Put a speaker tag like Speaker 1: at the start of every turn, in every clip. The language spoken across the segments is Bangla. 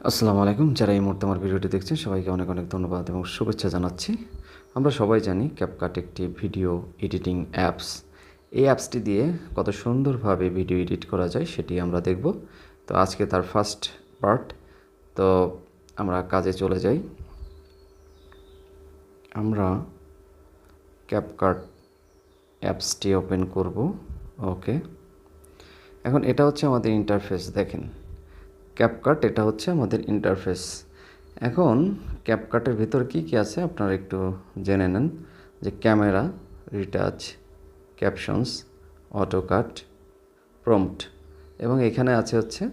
Speaker 1: আসসালামু আলাইকুম। যারা এই মুহূর্তে আমার ভিডিওটি দেখছেন সবাইকে অনেক অনেক ধন্যবাদ এবং শুভেচ্ছা জানাচ্ছি। আমরা সবাই জানি ক্যাপকাট একটি ভিডিও এডিটিং অ্যাপস। এই অ্যাপসটি দিয়ে কত সুন্দরভাবে ভিডিও এডিট করা যায় সেটি আমরা দেখব। তো আজকে তার ফার্স্ট পার্ট। তো আমরা কাজে চলে যাই। আমরা ক্যাপকাট অ্যাপসটি ওপেন করব। ওকে, এখন এটা হচ্ছে আমাদের ইন্টারফেস। দেখেন ক্যাপকাট, এটা হচ্ছে আমাদের ইন্টারফেস। এখন ক্যাপকাটের ভিতর কি কি আছে আপনারা একটু জেনে নেন। যে camera, retouch, captions, auto cut, prompt এবং এখানে আছে হচ্ছে,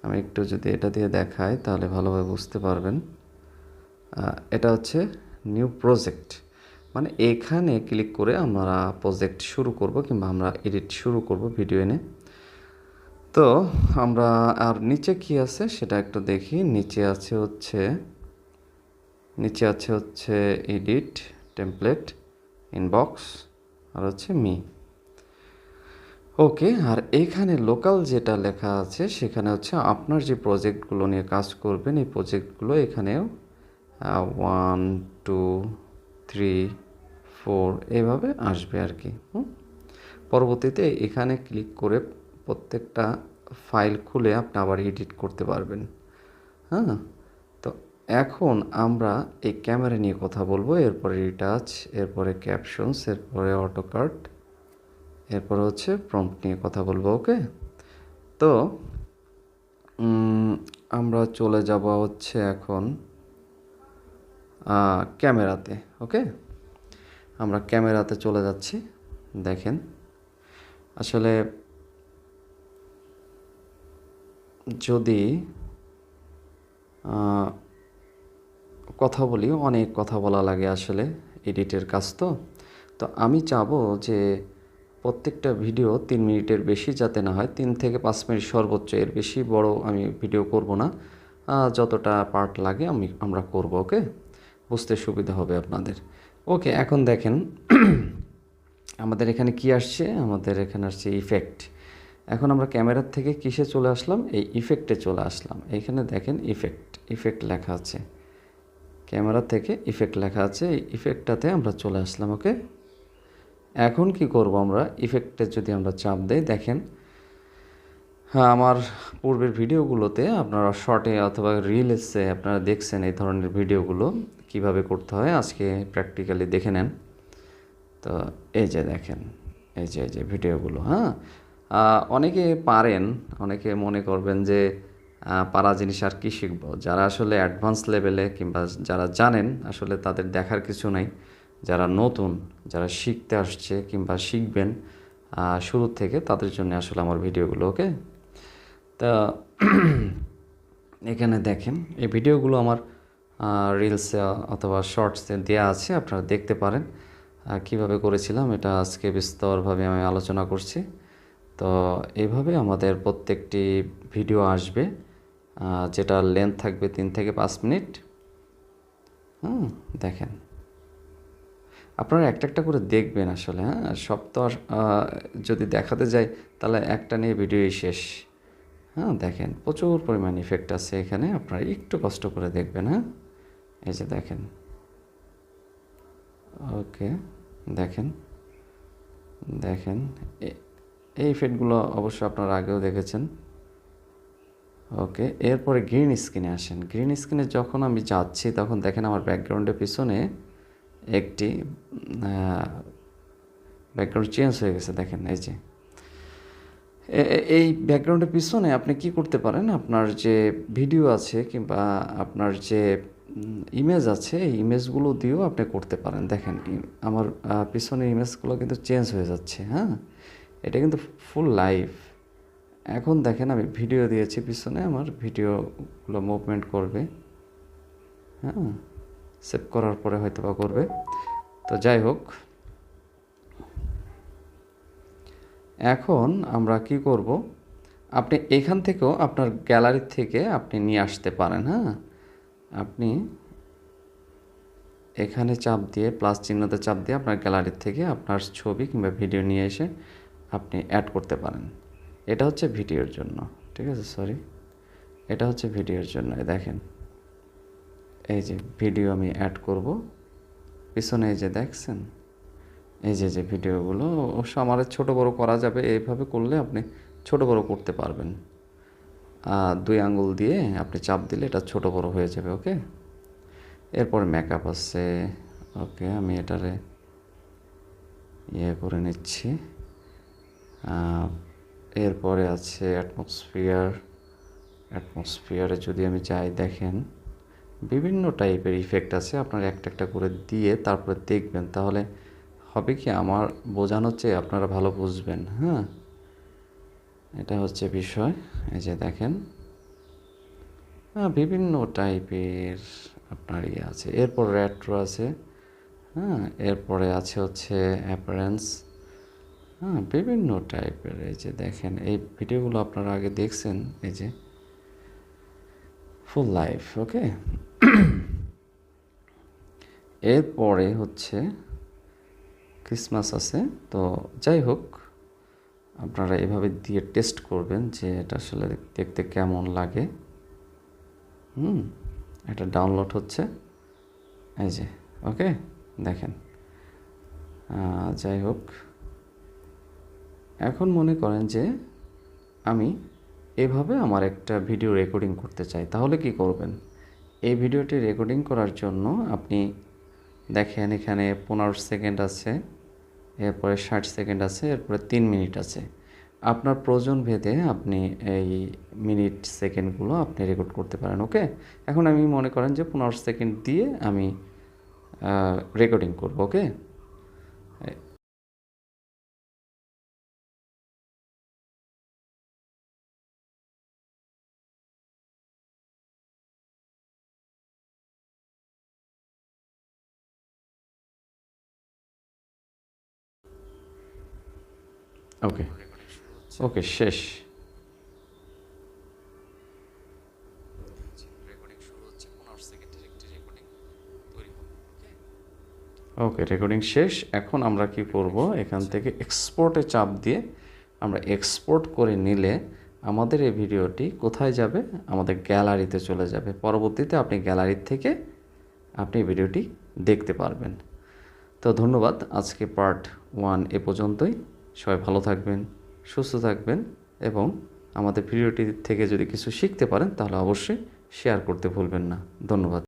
Speaker 1: আমি একটু যদি এটা দিয়ে দেখাই তাহলে ভালোভাবে বুঝতে পারবেন। এটা হচ্ছে নিউ প্রজেক্ট, মানে এখানে ক্লিক করে আমরা প্রজেক্ট শুরু করব কিংবা আমরা এডিট শুরু করব ভিডিও এনে। তো আমরা আর নিচে কি আছে সেটা একটু দেখি। নিচে আছে হচ্ছে এডিট, টেমপ্লেট, ইনবক্স আর হচ্ছে মি। ওকে, আর এইখানে লোকাল যেটা লেখা আছে সেখানে হচ্ছে আপনার যে প্রজেক্টগুলো নিয়ে কাজ করবেন এই প্রজেক্টগুলো এখানেও 1 2 3 4 এইভাবে আসবে আর কি। পরবর্তীতে এখানে ক্লিক করে প্রত্যেকটা ফাইল খুলে আপনি আবার এডিট করতে পারবেন। হ্যাঁ, তো এখন আমরা এই ক্যামেরা নিয়ে কথা বলবো, এরপরে রিটাচ, এরপরে ক্যাপশনস, এরপরে অটোকাট, এরপরে হচ্ছে প্রম্পট নিয়ে কথা বলবো। ওকে, তো আমরা চলে যাব হচ্ছে এখন ক্যামেরাতে। ওকে, আমরা ক্যামেরাতে চলে যাচ্ছি। দেখেন আসলে যদি কথা বলি, অনেক কথা বলা লাগে আসলে এডিটের কাজ। তো আমি চাবো যে প্রত্যেকটা ভিডিও 3 মিনিটের বেশি যাতে না হয়, 3 থেকে 5 মিনিট সর্বোচ্চ, এর বেশি বড় আমি ভিডিও করব না। যতটা পার্ট লাগে আমরা করব। ওকে, বুঝতে সুবিধা হবে আপনাদের। ওকে, এখন দেখেন আমাদের এখানে কি আসছে, আমাদের এখানে আসছে ইফেক্ট। এখন আমরা ক্যামেরার থেকে কিসে চলে আসলাম, এই ইফেক্টে চলে আসলাম। এইখানে দেখেন ইফেক্ট লেখা আছে, ক্যামেরা থেকে ইফেক্ট লেখা আছে, এই ইফেক্টটাতে আমরা চলে আসলাম। ওকে, এখন কি করব, আমরা ইফেক্টে যদি আমরা চাপ দেই, দেখেন হ্যাঁ আমার পূর্বের ভিডিওগুলোতে আপনারা শর্টে অথবা রিলসে আপনারা দেখছেন এই ধরনের ভিডিওগুলো কিভাবে করতে হয়। আজকে প্র্যাকটিক্যালি দেখে নেন। তো এই যে দেখেন, এই যে ভিডিওগুলো, হ্যাঁ অনেকে পারেন, অনেকে মনে করবেন যে পারা জিনিস আর কি শিখবো। যারা আসলে অ্যাডভান্স লেভেলে কিংবা যারা জানেন আসলে তাদের দেখার কিছু নাই। যারা নতুন, যারা শিখতে আসছে কিংবা শিখবেন শুরু থেকে, তাদের জন্য আসলে আমার ভিডিওগুলো। ওকে, তা এখানে দেখেন এই ভিডিওগুলো আমার রিলসে অথবা শর্টসে দেওয়া আছে, আপনারা দেখতে পারেন কিভাবে করেছিলাম। এটা আজকে বিস্তরভাবে আমি আলোচনা করছি। তো এইভাবে আমাদের প্রত্যেকটি ভিডিও আসবে, যেটা লেন্থ থাকবে 3 থেকে 5 মিনিট। দেখেন আপনারা একটা একটা করে দেখবেন আসলে। হ্যাঁ, সব তো আর যদি দেখাতে যাই তাহলে একটা নিয়ে ভিডিওই শেষ। হ্যাঁ, দেখেন প্রচুর পরিমাণ ইফেক্ট আছে এখানে, আপনারা একটু কষ্ট করে দেখবেন। হ্যাঁ, এই যে দেখেন। ওকে, দেখেন দেখেন এই ইফেক্টগুলো অবশ্য আপনারা আগেও দেখেছেন। ওকে, এরপরে গ্রিন স্ক্রিনে আসেন। গ্রিন স্ক্রিনে যখন আমি যাচ্ছি তখন দেখেন আমার ব্যাকগ্রাউন্ডের পিছনে একটি ব্যাকগ্রাউন্ড চেঞ্জ হয়ে গেছে। দেখেন এই যে এই ব্যাকগ্রাউন্ডের পিছনে আপনি কি করতে পারেন, আপনার যে ভিডিও আছে কিংবা আপনার যে ইমেজ আছে এই ইমেজগুলো দিয়েও আপনি করতে পারেন। দেখেন আমার পিছনের ইমেজগুলো কিন্তু চেঞ্জ হয়ে যাচ্ছে। হ্যাঁ, এটা কিন্তু ফুল লাইভ। এখন দেখেন আমি ভিডিও দিয়েছি, পিছনে আমার ভিডিওগুলো মুভমেন্ট করবে। হ্যাঁ, সেভ করার পরে হয়তো বা করবে। তো যাই হোক, এখন আমরা কি করব, আপনি এখান থেকেও আপনার গ্যালারি থেকে আপনি নিয়ে আসতে পারেন। হ্যাঁ, আপনি এখানে চাপ দিয়ে প্লাস চিহ্নতে চাপ দিয়ে আপনার গ্যালারির থেকে আপনার ছবি কিংবা ভিডিও নিয়ে এসে আপনি অ্যাড করতে পারেন। এটা হচ্ছে ভিডিওর জন্য, ঠিক আছে। সরি, এটা হচ্ছে ভিডিওর জন্য। দেখেন এই যে ভিডিও আমি অ্যাড করব, পিছনে এই যে দেখছেন এই যে ভিডিওগুলো, অবশ্য আমার ছোটো বড়ো করা যাবে, এইভাবে করলে আপনি ছোটো বড়ো করতে পারবেন। 2 আঙ্গুল দিয়ে আপনি চাপ দিলে এটা ছোটো বড়ো হয়ে যাবে। ওকে, এরপর মেকআপ আছে। ওকে, আমি এটারে করে নিচ্ছি। এরপরে আছে অ্যাটমসফিয়ারে যদি আমি চাই, দেখেন বিভিন্ন টাইপের ইফেক্ট আছে, আপনার একটা একটা করে দিয়ে তারপরে দেখবেন, তাহলে হবে কি আমার বোঝানোর চেয়ে আপনারা ভালো বুঝবেন। হ্যাঁ, এটা হচ্ছে বিষয়। এই যে দেখেন বিভিন্ন টাইপের আপনার আছে। এরপর রেট্রো আছে। হ্যাঁ, এরপরে আছে হচ্ছে অ্যাপারেন্স। হ্যাঁ, বিভিন্ন টাইপের। এই যে দেখেন এই ভিডিওগুলো আপনারা আগে দেখছেন, এই যে ফুল লাইফ। ওকে, এরপরে হচ্ছে ক্রিসমাস আছে। তো যাই হোক, আপনারা এভাবে দিয়ে টেস্ট করবেন যে এটা আসলে দেখতে কেমন লাগে। এটা ডাউনলোড হচ্ছে, এই যে। ওকে, দেখেন। যাই হোক, এখন মনে করেন যে আমি এভাবে আমার একটা ভিডিও রেকর্ডিং করতে চাই, তাহলে কি করবেন? এই ভিডিওটি রেকর্ডিং করার জন্য আপনি দেখেন এখানে 15 সেকেন্ড আছে, এরপরে 60 সেকেন্ড আছে, এরপরে 3 মিনিট আছে। আপনার প্রয়োজন ভেদে আপনি এই মিনিট সেকেন্ডগুলো আপনি রেকর্ড করতে পারেন। ওকে, এখন আমি মনে করেন যে 15 সেকেন্ড দিয়ে আমি রেকর্ডিং করব। ওকে, ওকে, ওকে, শেষ। ওকে, রেকর্ডিং শেষ। এখন আমরা কি করব, এখান থেকে এক্সপোর্টে চাপ দিয়ে আমরা এক্সপোর্ট করে নিলে আমাদের এই ভিডিওটি কোথায় যাবে? আমাদের গ্যালারিতে চলে যাবে। পরবর্তীতে আপনি গ্যালারি থেকে আপনি ভিডিওটি দেখতে পারবেন। তো ধন্যবাদ, আজকে পার্ট 1 এ পর্যন্তই। সবাই ভালো থাকবেন, সুস্থ থাকবেন, এবং আমাদের ভিডিওটি থেকে যদি কিছু শিখতে পারেন তাহলে অবশ্যই শেয়ার করতে ভুলবেন না। ধন্যবাদ।